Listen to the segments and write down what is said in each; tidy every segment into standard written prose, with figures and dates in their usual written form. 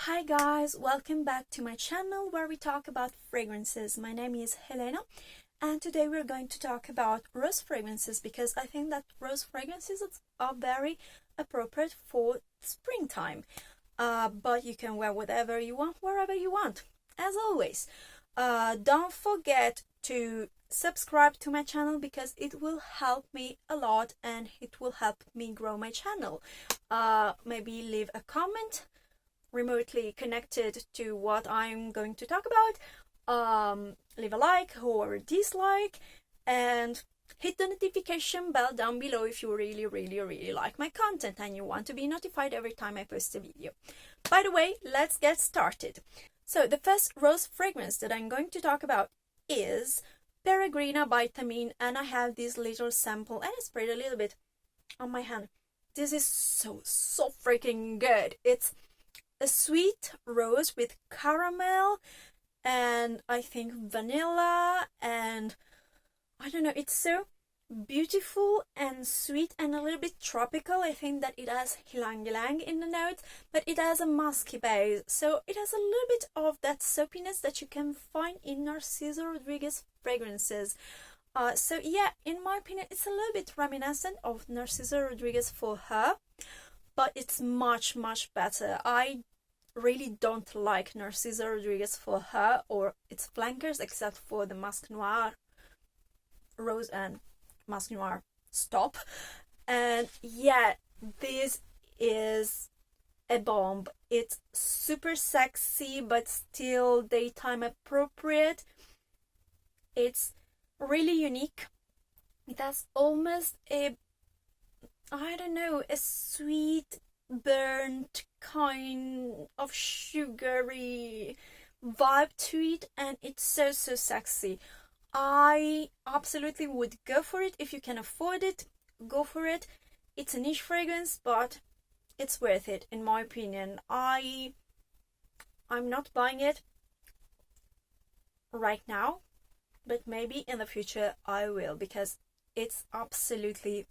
Hi guys, welcome back to my channel where we talk about fragrances. My name is Helena and today we're going to talk about rose fragrances because I think that rose fragrances are very appropriate for springtime. But you can wear whatever you want, wherever you want, as always. Don't forget to subscribe to my channel because it will help me a lot and it will help me grow my channel. Maybe leave a comment remotely connected to what I'm going to talk about. Leave a like or a dislike and hit the notification bell down below if you really like my content and you want to be notified every time I post a video. By the way, let's get started. So the first rose fragrance that I'm going to talk about is Peregrina by Thameen, and I have this little sample and I sprayed a little bit on my hand. This is so freaking good. It's a sweet rose with caramel and I think vanilla, and I don't know, it's so beautiful and sweet and a little bit tropical. I think that it has ylang-ylang in the notes, but it has a musky base, so it has a little bit of that soapiness that you can find in Narciso Rodriguez fragrances. So yeah, in my opinion, it's a little bit reminiscent of Narciso Rodriguez for her, but it's much better. I really don't like Narciso Rodriguez for her or its flankers, except for the Masque Noir Rose and Masque Noir Stop. And yeah, this is a bomb. It's super sexy but still daytime appropriate. It's really unique. It has almost a, I don't know, a sweet burnt kind of sugary vibe to it, and it's so sexy. I absolutely would go for it. If you can afford it, go for it. It's a niche fragrance, but it's worth it in my opinion. I'm not buying it right now, but maybe in the future I will, because it's absolutely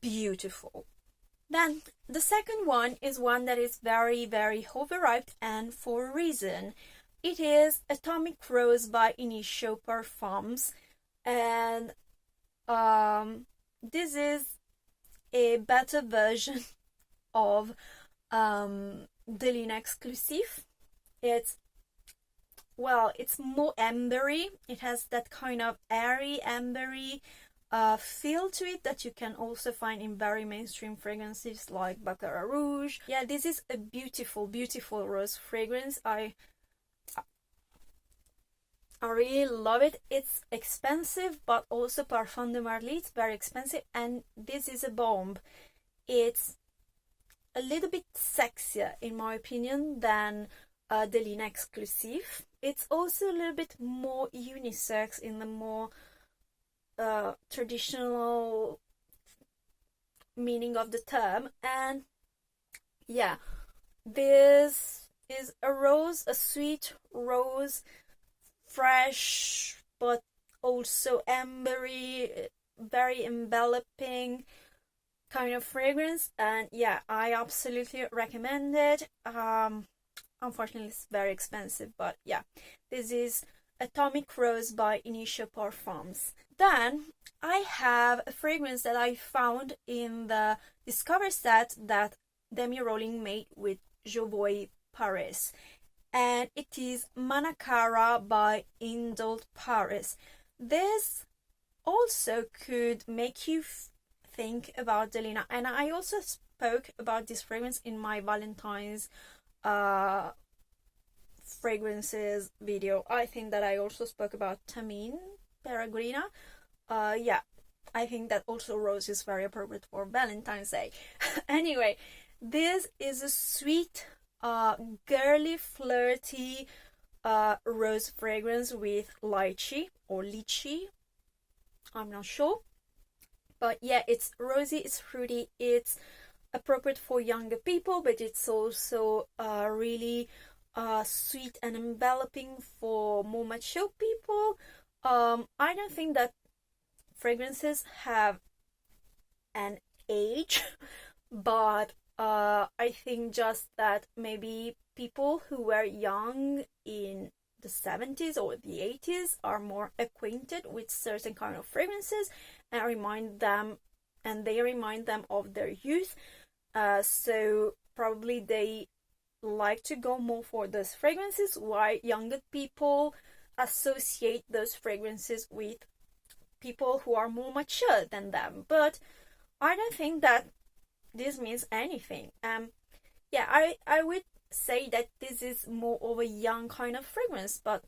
beautiful. Then the second one is one that is very overhyped, and for a reason. It is Tabac Rose by Initio Parfums, and this is a better version of Helena exclusive. It's more ambery. It has that kind of airy ambery feel to it that you can also find in very mainstream fragrances like Tabac Rose. Yeah, this is a beautiful rose fragrance. I really love it. It's expensive, but also Parfum de Marly, it's very expensive, and this is a bomb. It's a little bit sexier in my opinion than Helena exclusive. It's also a little bit more unisex in the more traditional meaning of the term, and yeah, this is a rose, a sweet rose, fresh but also ambery, very enveloping kind of fragrance, and yeah, I absolutely recommend it. Unfortunately it's very expensive, but yeah, this is Tabac Rose by Initio Parfums. Then I have a fragrance that I found in the Discover set that Demi Rowling made with Jovoy Paris, and it is Manakara by Indult Paris. This also could make you think about Helena, and I also spoke about this fragrance in my Valentine's fragrances video. I think that I also spoke about Thameen, Peregrina. Yeah, I think that also rose is very appropriate for Valentine's Day. Anyway, this is a sweet, girly, flirty rose fragrance with lychee or lychee. I'm not sure. But yeah, it's rosy, it's fruity, it's appropriate for younger people, but it's also really sweet and enveloping for more mature people. I don't think that fragrances have an age, but I think just that maybe people who were young in the 70s or the 80s are more acquainted with certain kind of fragrances and they remind them of their youth. So probably they like to go more for those fragrances, while younger people associate those fragrances with people who are more mature than them. But I don't think that this means anything. Yeah, I would say that this is more of a young kind of fragrance, but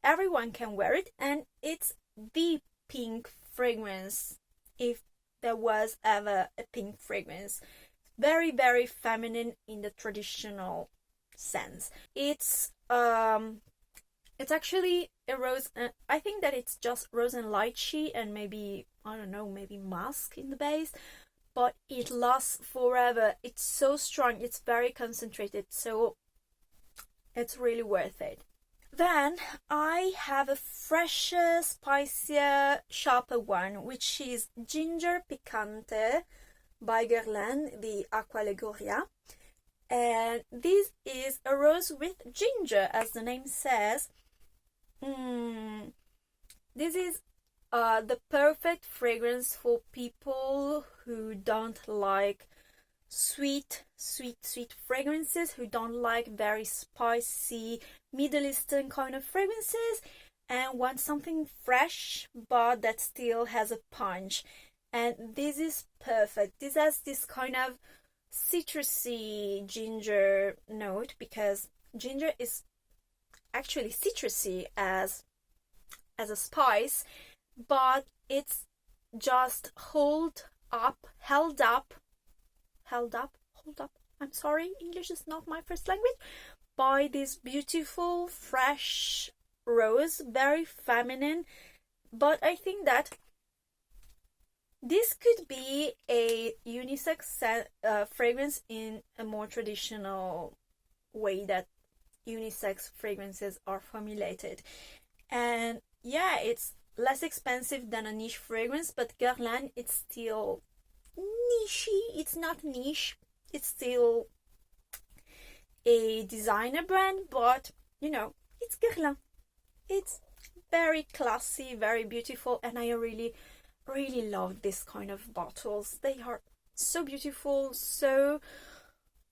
everyone can wear it, and it's the pink fragrance, if there was ever a pink fragrance. Very, very feminine in the traditional sense. It's actually a rose. I think that it's just rose and lychee and maybe, I don't know, maybe musk in the base, but it lasts forever. It's so strong. It's very concentrated, so it's really worth it. Then I have a fresher, spicier, sharper one, which is Ginger Piccante by Guerlain, the Acqua Liguria. And this is a rose with ginger, as the name says. This is the perfect fragrance for people who don't like sweet fragrances, who don't like very spicy Middle Eastern kind of fragrances, and want something fresh but that still has a punch. And this is perfect. This has this kind of citrusy ginger note, because ginger is actually citrusy as a spice, but it's just held up. I'm sorry, English is not my first language. By this beautiful fresh rose, very feminine, but I think that this could be a unisex fragrance in a more traditional way that unisex fragrances are formulated. And yeah, it's less expensive than a niche fragrance, but Guerlain, it's still nichey. It's not niche, it's still a designer brand, but you know, it's Guerlain. It's very classy, very beautiful, and I really love this kind of bottles. They are so beautiful, so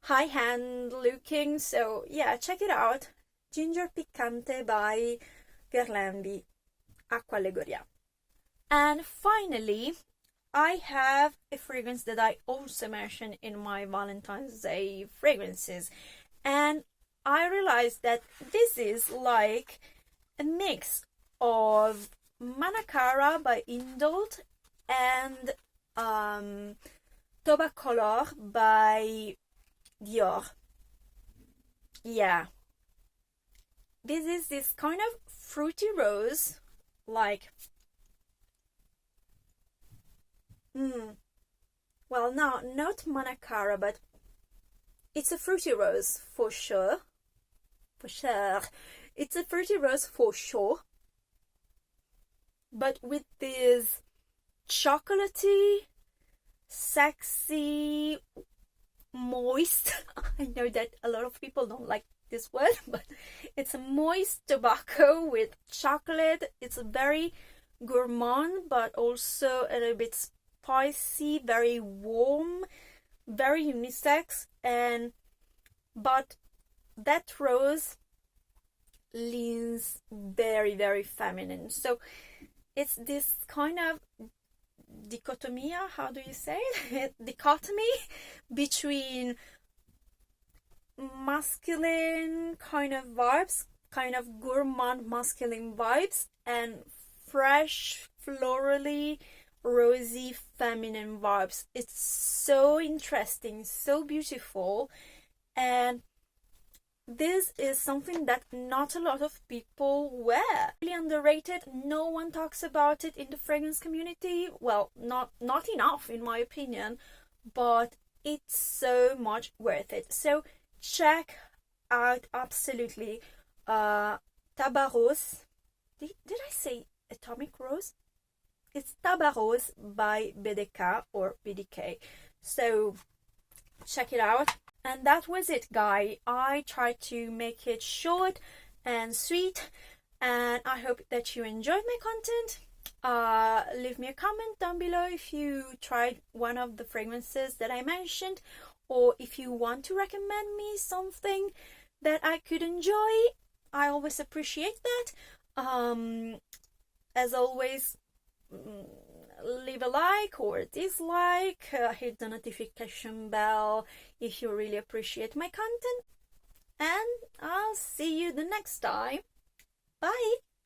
high-hand looking. So yeah, check it out. Ginger Piccante by Guerlain, the Acqua Liguria. And finally, I have a fragrance that I also mentioned in my Valentine's Day fragrances, and I realized that this is like a mix of Manakara by Indult and Tabac Rose by Dior. Yeah, this is this kind of fruity rose, like well, no, not Manakara, but it's a fruity rose for sure. It's a fruity rose for sure, but with this chocolatey, sexy, moist I know that a lot of people don't like this word, but it's a moist tobacco with chocolate. It's very gourmand, but also a little bit spicy, very warm, very unisex, but that rose leans very, very feminine. So it's this kind of dichotomy, how do you say it? Dichotomy between masculine kind of vibes, kind of gourmand masculine vibes, and fresh, florally, rosy, feminine vibes. It's so interesting, so beautiful, and this is something that not a lot of people wear. Really underrated. No one talks about it in the fragrance community. Well, not enough in my opinion, but it's so much worth it. So check out absolutely Tabac Rose. Did I say Atomic Rose? It's Tabac Rose by BDK or BDK. So check it out. And that was it, guys. I tried to make it short and sweet, and I hope that you enjoyed my content. Leave me a comment down below if you tried one of the fragrances that I mentioned, or if you want to recommend me something that I could enjoy. I always appreciate that. As always, leave a like or dislike, hit the notification bell if you really appreciate my content, and I'll see you the next time. Bye!